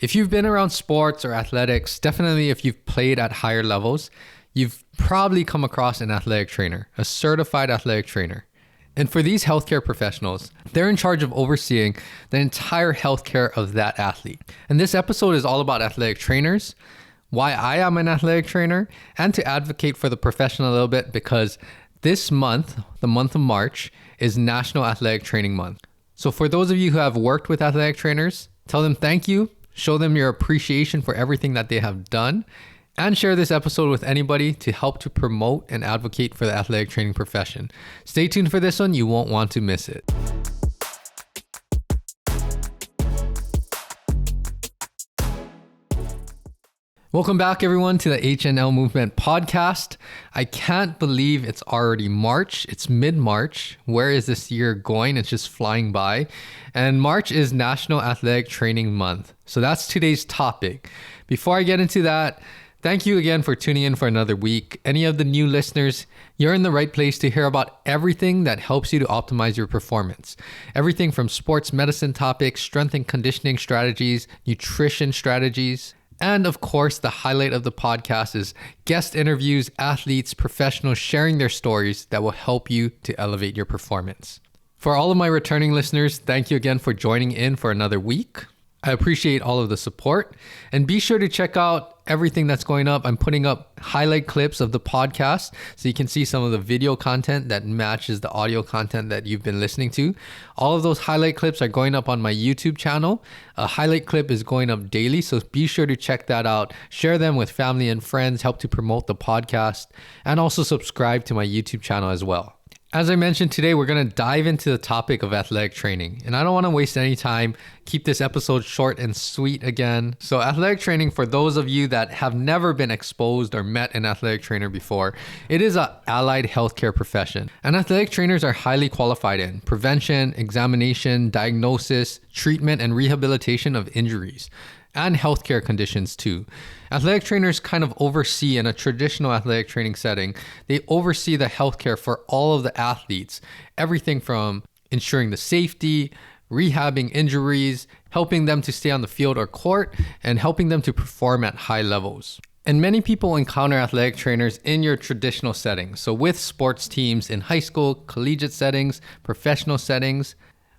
If you've been around sports or athletics, definitely if you've played at higher levels, you've probably come across an athletic trainer, a certified athletic trainer. And for these healthcare professionals, they're in charge of overseeing the entire healthcare of that athlete. And this episode is all about athletic trainers, why I am an athletic trainer, and to advocate for the profession a little bit because this month, the month of March, is National Athletic Training Month. So for those of you who have worked with athletic trainers, tell them thank you, show them your appreciation for everything that they have done, and share this episode with anybody to help to promote and advocate for the athletic training profession. Stay tuned for this one, you won't want to miss it. Welcome back, everyone, to the HNL Movement podcast. I can't believe it's already March. It's mid-March. Where is this year going? It's just flying by. And March is National Athletic Training Month. So that's today's topic. Before I get into that, thank you again for tuning in for another week. Any of the new listeners, you're in the right place to hear about everything that helps you to optimize your performance. Everything from sports medicine topics, strength and conditioning strategies, nutrition strategies. And of course, the highlight of the podcast is guest interviews, athletes, professionals sharing their stories that will help you to elevate your performance. For all of my returning listeners, thank you again for joining in for another week. I appreciate all of the support, and be sure to check out everything that's going up. I'm putting up highlight clips of the podcast so you can see some of the video content that matches the audio content that you've been listening to. All of those highlight clips are going up on my YouTube channel. A highlight clip is going up daily, so be sure to check that out. Share them with family and friends, help to promote the podcast, and also subscribe to my YouTube channel as well. As I mentioned today, we're going to dive into the topic of athletic training. And I don't want to waste any time, keep this episode short and sweet again. So athletic training, for those of you that have never been exposed or met an athletic trainer before, it is an allied healthcare profession. And athletic trainers are highly qualified in prevention, examination, diagnosis, treatment, and rehabilitation of injuries. And healthcare conditions too. Athletic trainers kind of oversee, in a traditional athletic training setting, they oversee the healthcare for all of the athletes. Everything from ensuring the safety, rehabbing injuries, helping them to stay on the field or court, and helping them to perform at high levels. And many people encounter athletic trainers in your traditional settings. So with sports teams in high school, collegiate settings, professional settings.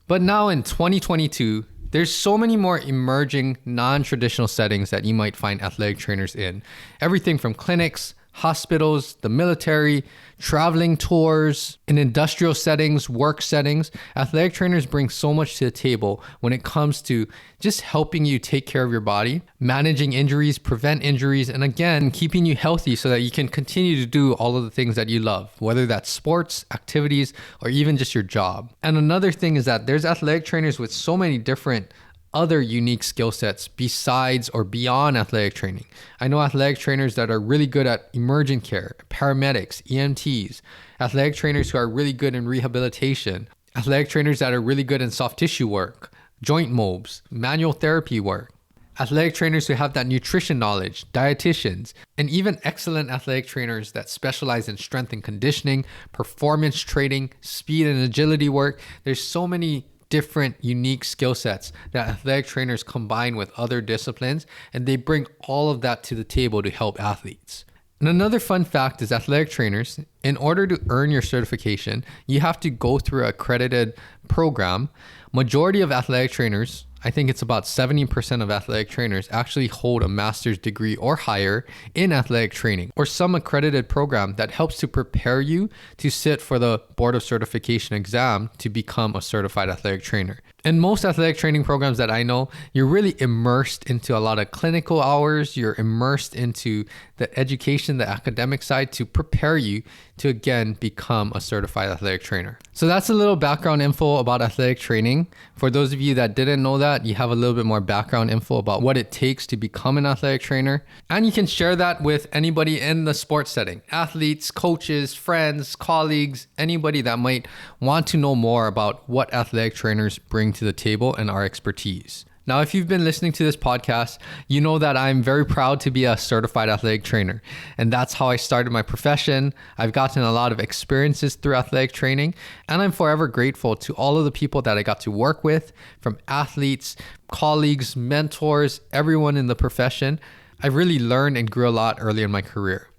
But now in 2022, there's so many more emerging non-traditional settings that you might find athletic trainers in. Everything from clinics, hospitals, the military, traveling tours, in industrial settings, work settings. Athletic trainers bring so much to the table when it comes to just helping you take care of your body, managing injuries, prevent injuries, and again, keeping you healthy so that you can continue to do all of the things that you love, whether that's sports, activities, or even just your job. And another thing is that there's athletic trainers with so many different other unique skill sets besides or beyond athletic training. I know athletic trainers that are really good at emergent care, paramedics, EMTs, athletic trainers who are really good in rehabilitation, athletic trainers that are really good in soft tissue work, joint mobs, manual therapy work, athletic trainers who have that nutrition knowledge, dietitians, and even excellent athletic trainers that specialize in strength and conditioning, performance training, speed and agility work. There's so many different unique skill sets that athletic trainers combine with other disciplines, and they bring all of that to the table to help athletes. And another fun fact is athletic trainers, in order to earn your certification, you have to go through an accredited program. Majority of athletic trainers, I think it's about 70% of athletic trainers actually hold a master's degree or higher in athletic training or some accredited program that helps to prepare you to sit for the Board of Certification exam to become a certified athletic trainer. In most athletic training programs that I know, you're really immersed into a lot of clinical hours. You're immersed into the education, the academic side to prepare you to again become a certified athletic trainer. So that's a little background info about athletic training. For those of you that didn't know that, you have a little bit more background info about what it takes to become an athletic trainer. And you can share that with anybody in the sports setting, athletes, coaches, friends, colleagues, anybody that might want to know more about what athletic trainers bring to the table and our expertise. Now, if you've been listening to this podcast, you know that I'm very proud to be a certified athletic trainer. And that's how I started my profession. I've gotten a lot of experiences through athletic training, and I'm forever grateful to all of the people that I got to work with, from athletes, colleagues, mentors, everyone in the profession. I really learned and grew a lot early in my career.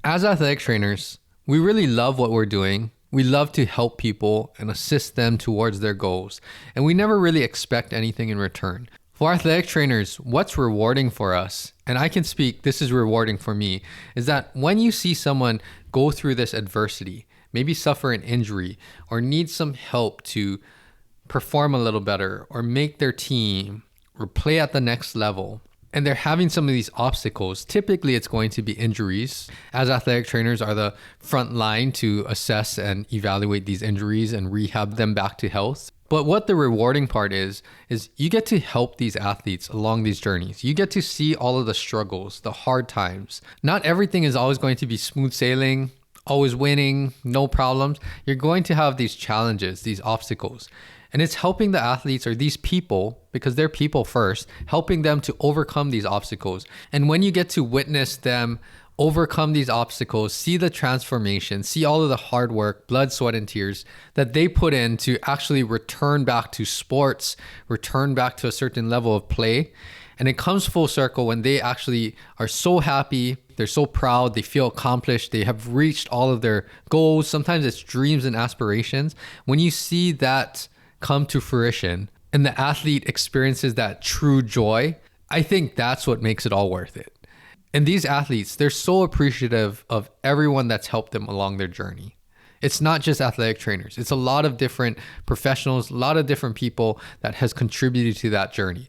As athletic trainers, we really love what we're doing. We love to help people and assist them towards their goals, and we never really expect anything in return. For athletic trainers, what's rewarding for us, and I can speak, this is rewarding for me, is that when you see someone go through this adversity, maybe suffer an injury or need some help to perform a little better or make their team or play at the next level, and they're having some of these obstacles, typically it's going to be injuries, as athletic trainers are the front line to assess and evaluate these injuries and rehab them back to health. But what the rewarding part is you get to help these athletes along these journeys. You get to see all of the struggles, the hard times. Not everything is always going to be smooth sailing, always winning, no problems. You're going to have these challenges, these obstacles. And it's helping the athletes or these people, because they're people first, helping them to overcome these obstacles. And when you get to witness them overcome these obstacles, see the transformation, see all of the hard work, blood, sweat, and tears that they put in to actually return back to sports, return back to a certain level of play. And it comes full circle when they actually are so happy, they're so proud, they feel accomplished, they have reached all of their goals. Sometimes it's dreams and aspirations. When you see that come to fruition and the athlete experiences that true joy, I think that's what makes it all worth it. And these athletes, they're so appreciative of everyone that's helped them along their journey. It's not just athletic trainers. It's a lot of different professionals, a lot of different people that has contributed to that journey.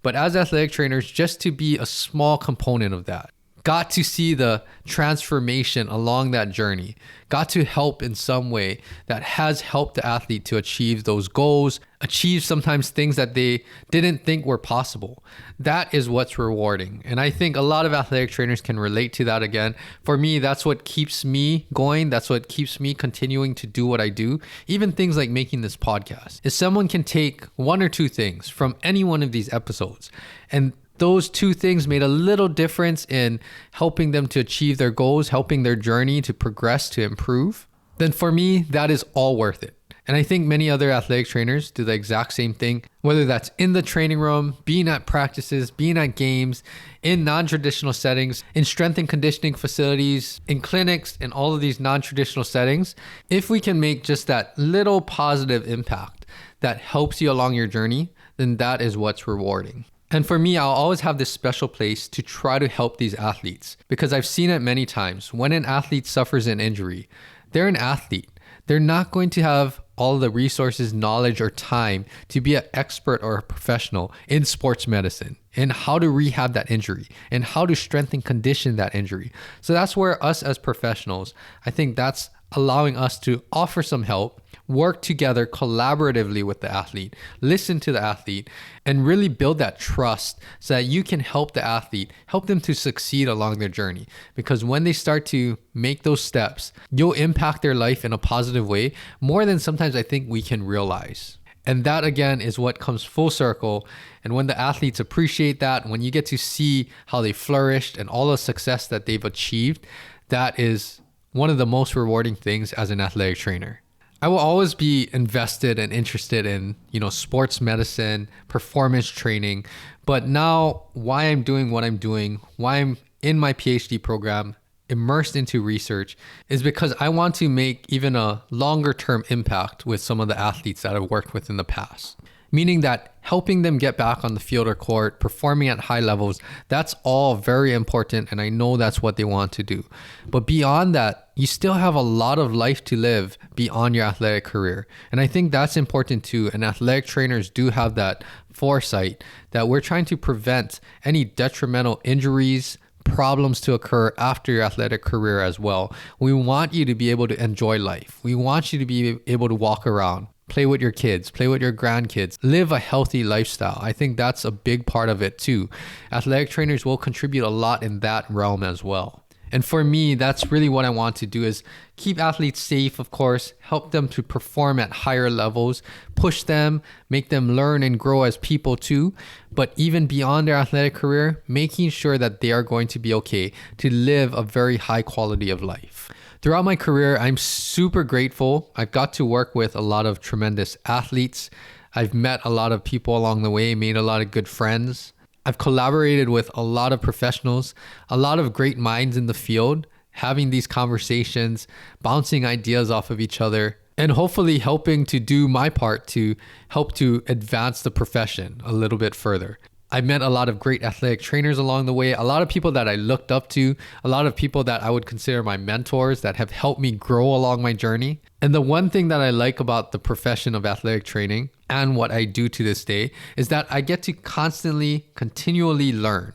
But as athletic trainers, just to be a small component of that, got to see the transformation along that journey, got to help in some way that has helped the athlete to achieve those goals, achieve sometimes things that they didn't think were possible. That is what's rewarding. And I think a lot of athletic trainers can relate to that again. For me, that's what keeps me going. That's what keeps me continuing to do what I do. Even things like making this podcast. If someone can take one or two things from any one of these episodes, and those two things made a little difference in helping them to achieve their goals, helping their journey to progress, to improve, then for me, that is all worth it. And I think many other athletic trainers do the exact same thing, whether that's in the training room, being at practices, being at games, in non-traditional settings, in strength and conditioning facilities, in clinics, in all of these non-traditional settings. If we can make just that little positive impact that helps you along your journey, then that is what's rewarding. And for me, I'll always have this special place to try to help these athletes, because I've seen it many times. When an athlete suffers an injury, they're an athlete. They're not going to have all the resources, knowledge, or time to be an expert or a professional in sports medicine, in how to rehab that injury, and how to strengthen condition that injury. So that's where us as professionals, I think that's allowing us to offer some help, work together collaboratively with the athlete, listen to the athlete, and really build that trust so that you can help the athlete, help them to succeed along their journey. Because when they start to make those steps, you'll impact their life in a positive way more than sometimes I think we can realize. And that again is what comes full circle. And when the athletes appreciate that, when you get to see how they flourished and all the success that they've achieved, that is one of the most rewarding things as an athletic trainer. I will always be invested and interested in, sports medicine, performance training. But now why I'm doing what I'm doing, why I'm in my PhD program, immersed into research, is because I want to make even a longer term impact with some of the athletes that I've worked with in the past. Meaning that helping them get back on the field or court, performing at high levels, that's all very important. And I know that's what they want to do. But beyond that, you still have a lot of life to live beyond your athletic career. And I think that's important too. And athletic trainers do have that foresight that we're trying to prevent any detrimental injuries, problems to occur after your athletic career as well. We want you to be able to enjoy life. We want you to be able to walk around, play with your kids, play with your grandkids, live a healthy lifestyle. I think that's a big part of it too. Athletic trainers will contribute a lot in that realm as well. And for me, that's really what I want to do, is keep athletes safe, of course, help them to perform at higher levels, push them, make them learn and grow as people too. But even beyond their athletic career, making sure that they are going to be okay to live a very high quality of life. Throughout my career, I'm super grateful. I've got to work with a lot of tremendous athletes. I've met a lot of people along the way, made a lot of good friends. I've collaborated with a lot of professionals, a lot of great minds in the field, having these conversations, bouncing ideas off of each other, and hopefully helping to do my part to help to advance the profession a little bit further. I met a lot of great athletic trainers along the way, a lot of people that I looked up to, a lot of people that I would consider my mentors that have helped me grow along my journey. And the one thing that I like about the profession of athletic training and what I do to this day is that I get to continually learn.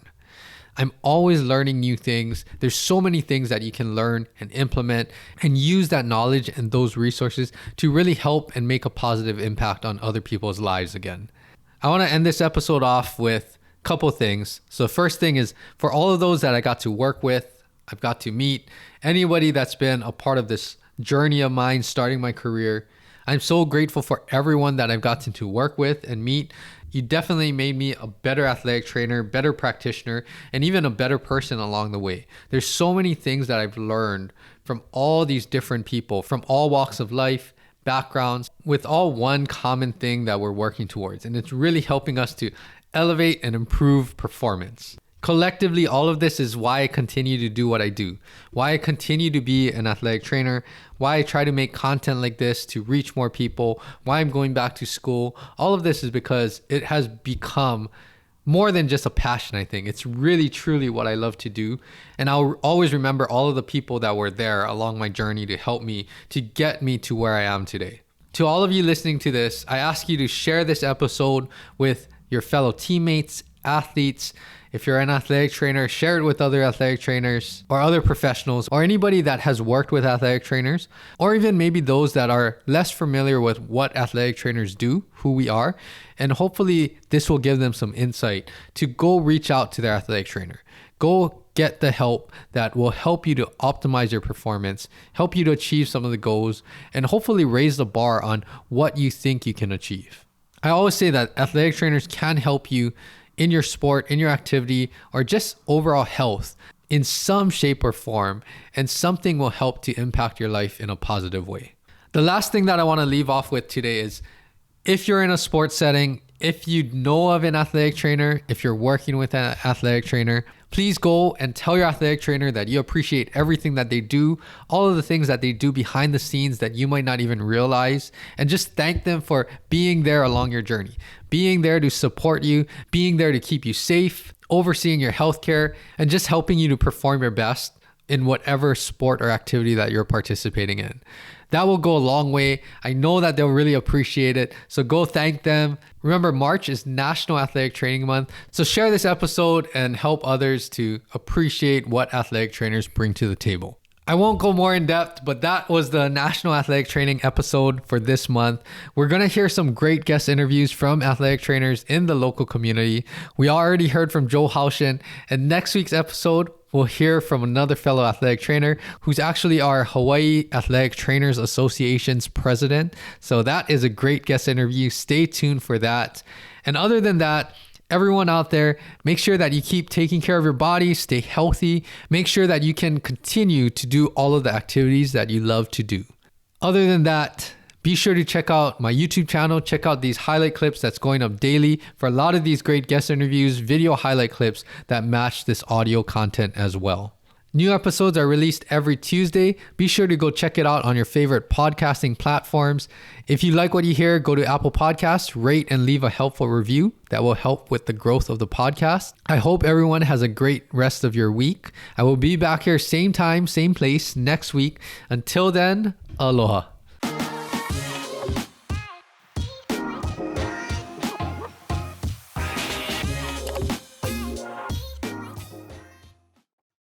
I'm always learning new things. There's so many things that you can learn and implement and use that knowledge and those resources to really help and make a positive impact on other people's lives again. I want to end this episode off with a couple things. So first thing is, for all of those that I got to work with, I've got to meet, anybody that's been a part of this journey of mine starting my career, I'm so grateful for everyone that I've gotten to work with and meet. You definitely made me a better athletic trainer, better practitioner, and even a better person along the way. There's so many things that I've learned from all these different people, from all walks of life, backgrounds, with all one common thing that we're working towards. And it's really helping us to elevate and improve performance. Collectively, all of this is why I continue to do what I do, why I continue to be an athletic trainer, why I try to make content like this to reach more people, why I'm going back to school. All of this is because it has become more than just a passion, I think. It's really, truly what I love to do. And I'll always remember all of the people that were there along my journey to help me, to get me to where I am today. To all of you listening to this, I ask you to share this episode with your fellow teammates, athletes. If you're an athletic trainer, share it with other athletic trainers or other professionals or anybody that has worked with athletic trainers, or even maybe those that are less familiar with what athletic trainers do, who we are. And hopefully this will give them some insight to go reach out to their athletic trainer. Go get the help that will help you to optimize your performance, help you to achieve some of the goals, and hopefully raise the bar on what you think you can achieve. I always say that athletic trainers can help you in your sport, in your activity, or just overall health in some shape or form, and something will help to impact your life in a positive way. The last thing that I want to leave off with today is, if you're in a sports setting, if you know of an athletic trainer, if you're working with an athletic trainer, please go and tell your athletic trainer that you appreciate everything that they do, all of the things that they do behind the scenes that you might not even realize, and just thank them for being there along your journey, being there to support you, being there to keep you safe, overseeing your healthcare, and just helping you to perform your best in whatever sport or activity that you're participating in. That will go a long way. I know that they'll really appreciate it. So go thank them. Remember, March is National Athletic Training Month. So share this episode and help others to appreciate what athletic trainers bring to the table. I won't go more in depth, but that was the National Athletic Training episode for this month. We're going to hear some great guest interviews from athletic trainers in the local community. We already heard from Joe Haushin, and next week's episode, we'll hear from another fellow athletic trainer who's actually our Hawaii Athletic Trainers Association's president. So that is a great guest interview. Stay tuned for that. And other than that, everyone out there, make sure that you keep taking care of your body, stay healthy, make sure that you can continue to do all of the activities that you love to do. Other than that, be sure to check out my YouTube channel, check out these highlight clips that's going up daily for a lot of these great guest interviews, video highlight clips that match this audio content as well. New episodes are released every Tuesday. Be sure to go check it out on your favorite podcasting platforms. If you like what you hear, go to Apple Podcasts, rate and leave a helpful review. That will help with the growth of the podcast. I hope everyone has a great rest of your week. I will be back here same time, same place next week. Until then, aloha.